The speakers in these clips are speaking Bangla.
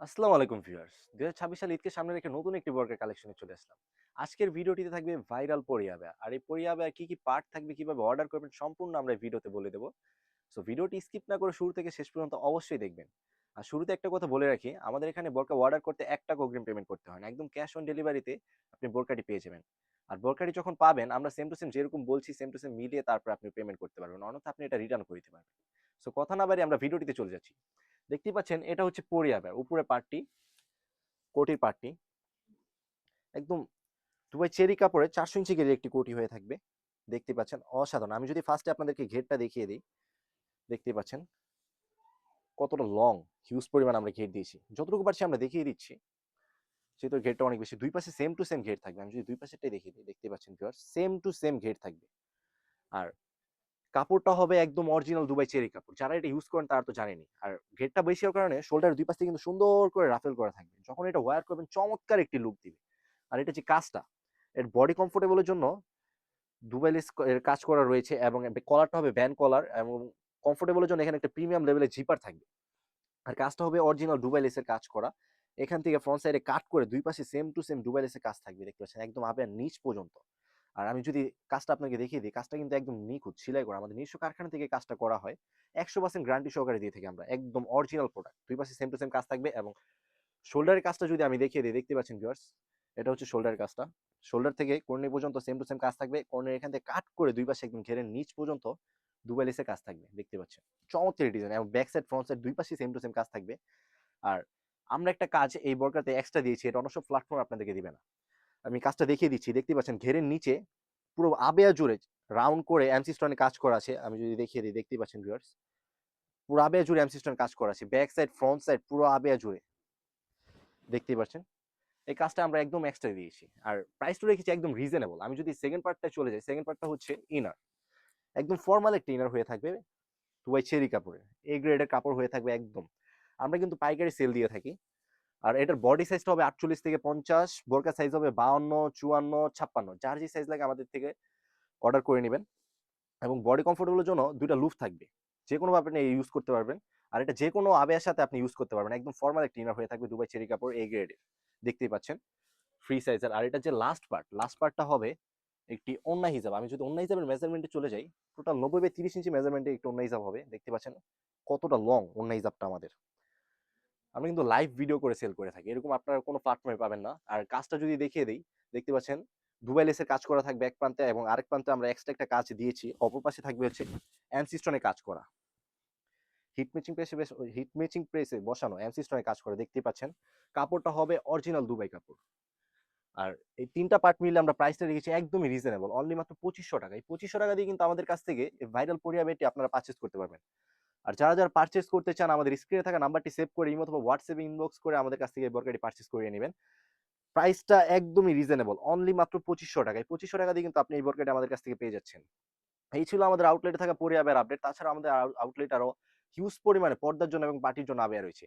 আসসালামু আলাইকুম ভিউয়ার্স। ২০২৬ সালে ঈদকে সামনে রেখে নতুন একটি বর্গের কালেকশনে চলে আসলাম। আজকের ভিডিওটিতে থাকবে ভাইরাল পরিয়াবা। আর এই পরিয়াবায় কি পার্ট থাকবে, কিভাবে অর্ডার করবেন সম্পূর্ণ আমরা এই ভিডিওতে বলে দেব। সো ভিডিওটি স্কিপ না করে শুরু থেকে শেষ পর্যন্ত অবশ্যই দেখবেন। আর শুরুতে একটা কথা বলে রাখি, আমাদের এখানে বোরকা অর্ডার করতে ৳১ অগ্রিম পেমেন্ট করতে হয় না। একদম ক্যাশ অন ডেলিভারিতে আপনি বোরকাটি পেয়ে যাবেন। আর বোরকাটি যখন পাবেন আমরা সেম টু সেম যেরকম বলছি সেম টু সেম মিলিয়ে তারপর আপনি পেমেন্ট করতে পারবেন। অন্যথা আপনি এটা রিটার্ন করে দিতে পারবেন। সো কথা না বাড়িয়ে আমরা ভিডিওটিতে চলে যাচ্ছি। দেখতেই পাচ্ছেন এটা হচ্ছে পরিয়াবা। উপরের পার্টটি, কোটির পার্টটি একদম দুবাই চেরি কাপড়ে ৪০০ ইঞ্চি গেজের একটি কোটি হয়ে থাকবে। দেখতে পাচ্ছেন অসাধারণ। আমি যদি ফার্স্টে আপনাদেরকে ঘেরটা দেখিয়ে দিই, দেখতেই পাচ্ছেন কতটা লং, হিউজ পরিমাণ আমরা ঘের দিয়েছি। যতটুকু পারছি আমরা দেখিয়ে দিচ্ছি। যেহেতু ঘেরটা অনেক বেশি। ২ পাশে সেম টু সেম ঘের থাকবে। আমি যদি ২ পাশেরটাই দেখিয়ে দিই, দেখতেই পাচ্ছেন ভিউয়ার্স সেম টু সেম ঘের থাকবে। আর কাপড়টা হবে একদম অরিজিনাল দুবাই চেরি কাপড়। যারা এটা ইউজ করেন তারা তো জানেনই। আর ঘেরটা বেশি হওয়ার কারণে শোল্ডারের ২ পাশ থেকে কিন্তু সুন্দর করে রাফেল করা থাকবে। যখন এটা ওয়্যার করবেন চমৎকার একটি লুক দিবে। আর এটা যে কাজটা, এর বডি কমফোর্টেবল এর জন্য দুবাই লেস এর কাজ করা রয়েছে এবং কলারটা হবে ব্যান্ড কলার এবং কমফোর্টেবল এর জন্য এখানে একটা প্রিমিয়াম লেভেলের জিপার থাকবে। আর কাজটা হবে অরিজিনাল দুবাই লেসের কাজ করা। এখান থেকে ফ্রন্ট সাইডে কাট করে ২ পাশে সেম টু সেম দুবাই লেসের কাজ থাকবে। দেখতে পাচ্ছেন একদম আবের নিচ পর্যন্ত। আর আমি যদি কাজটা আপনাকে দেখিয়ে দিই, কাজটা কিন্তু একদম নিখুঁত সেলাই করা। আমাদের নিজস্ব কারখানা থেকে কাজটা করা হয়। ১০০% গ্যারান্টি সহকারে দিয়ে থাকি আমরা। একদম অরিজিনাল প্রোডাক্ট। ২ পাশে সেম টু সেম কাজ থাকবে এবং শোল্ডারের কাজটা যদি আমি দেখিয়ে দিই, দেখতে পাচ্ছেন ভিউয়ার্স, এটা হচ্ছে শোল্ডারের কাজটা। শোল্ডার থেকে কর্নি পর্যন্ত সেম টু সেম কাজ থাকবে। কর্নির এখান থেকে কাট করে ২ পাশে একদম ঘেরের নিচ পর্যন্ত দুবাই লেসের কাজ থাকবে। দেখতে পাচ্ছেন। চমৎকার ডিজাইন এবং ব্যাক সাইড, ফ্রন্ট সাইড ২ পাশেই সেম টু সেম কাজ থাকবে। আর আমরা একটা কাজ এই বোরকাতে এক্সট্রা দিয়েছি। এটা অন্য সব প্ল্যাটফর্ম আপনাদেরকে দিবে না। আমি কাজটা দেখিয়ে দিচ্ছি। দেখতেই পাচ্ছেন ঘেরের নিচে পুরো আবেয়া জুড়ে রাউন্ড করে এমসি স্টোনে কাজ করা আছে। আমি যদি দেখিয়ে দিই, দেখতেই পাচ্ছেন ভিউয়ার্স। পুরো আবেয়া জুড়ে এমসি স্টোনে কাজ করা আছে। ব্যাক সাইড, ফ্রন্ট সাইড পুরো আবেয়া জুড়ে। দেখতেই পাচ্ছেন। এই কাজটা আমরা একদম এক্সট্রা দিয়েছি। আর প্রাইসটা রেখেছি একদম রিজনেবল। আমি যদি সেকেন্ড পার্টটায় চলে যাই, সেকেন্ড পার্টটা হচ্ছে ইনার। একদম ফরমাল একটা ইনার হয়ে থাকবে দুবাই চেরি কাপড়ের। এ গ্রেডের কাপড় হয়ে থাকবে একদম। আমরা কিন্তু পাইকারি সেল দিয়ে থাকি। আর এটার বডি সাইজটা হবে ৪৮ থেকে ৫০, বোরকা সাইজ হবে ৫২, ৫৪, ৫৬। যার যে সাইজ লাগে আমাদের থেকে অর্ডার করে নিবেন। এবং বডি কমফোর্টেবল এর জন্য ২ টা লুফ থাকবে। যেকোনোভাবে আপনি ইউজ করতে পারবেন। আর এটা যেকোনো আবেয়ার সাথে আপনি ইউজ করতে পারবেন। একদম ফরমাল একটা ইনার হয়ে থাকবে দুবাই চেরি কাপড় এ গ্রেডের। দেখতেই পাচ্ছেন। ফ্রি সাইজের। আর এটা যে লাস্ট পার্টটা হবে একটি ওন্না হিজাব। আমি যদি ওন্না হিজাবের মেজারমেন্টে চলে যাই, টোটাল ৯০ বাই ৩০ ইঞ্চি মেজারমেন্টে একটি ওন্না হিজাব হবে। দেখতে পাচ্ছেন কতটা লং ওন্না হিজাবটা আমাদের। আমরা কিন্তু লাইভ ভিডিও করে সেল করে থাকি। এরকম আপনারা কোনো প্ল্যাটফর্মে পাবেন না। আর কাজটা যদি দেখিয়ে দেই, দেখতে পাচ্ছেন দুবাই লেসের কাজ করা থাকবে এক প্রান্তে এবং আরেক প্রান্তে আমরা এক্সট্রা একটা কাজ দিয়েছি। অপর পাশে থাকবে হচ্ছে এমসি স্টোনে কাজ করা। হিট ম্যাচিং প্রেসে বসানো এমসি স্টোনে কাজ করে। দেখতেই পাচ্ছেন। কাপড়টা হবে অরিজিনাল দুবাই কাপড়। আর এই ৩ টা পার্ট মিলে আমরা প্রাইসটা রেখেছি একদমই রিজনেবল। অনলি মাত্র ৳২৫০০। এই ৳২৫০০ দিয়ে কিন্তু আমাদের কাছ থেকে এই ভাইরাল পরিয়াবাটি আপনারা পারচেজ করতে পারবেন। আর যারা পারচেজ করতে চান আমাদের স্ক্রিনে থাকা নাম্বারটি সেভ করে ইমো অথবা হোয়াটসঅ্যাপে ইনবক্স করে আমাদের কাছ থেকে এই বোরকাটি পারচেজ করিয়ে নিবেন। প্রাইসটা একদমই রিজনেবল। অনলি মাত্র ৳২৫০০। এই ৳২৫০০ দিয়ে কিন্তু আপনি এই বোরকাটি আমাদের কাছ থেকে পেয়ে যাচ্ছেন। এই ছিল আমাদের আউটলেটে থাকা পরিয়াবের আপডেট। তাছাড়া আমাদের আউটলেট আরো হিউজ পরিমাণে পর্দার জন্য এবং পার্টির জন্য আবেয়া রয়েছে।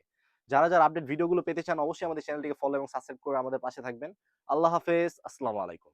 যারা আপডেট ভিডিওগুলো পেতে চান অবশ্যই আমাদের চ্যানেলটিকে ফলো এবং সাবস্ক্রাইব করে আমাদের পাশে থাকবেন। আল্লাহ হাফেজ। আসসালামু আলাইকুম।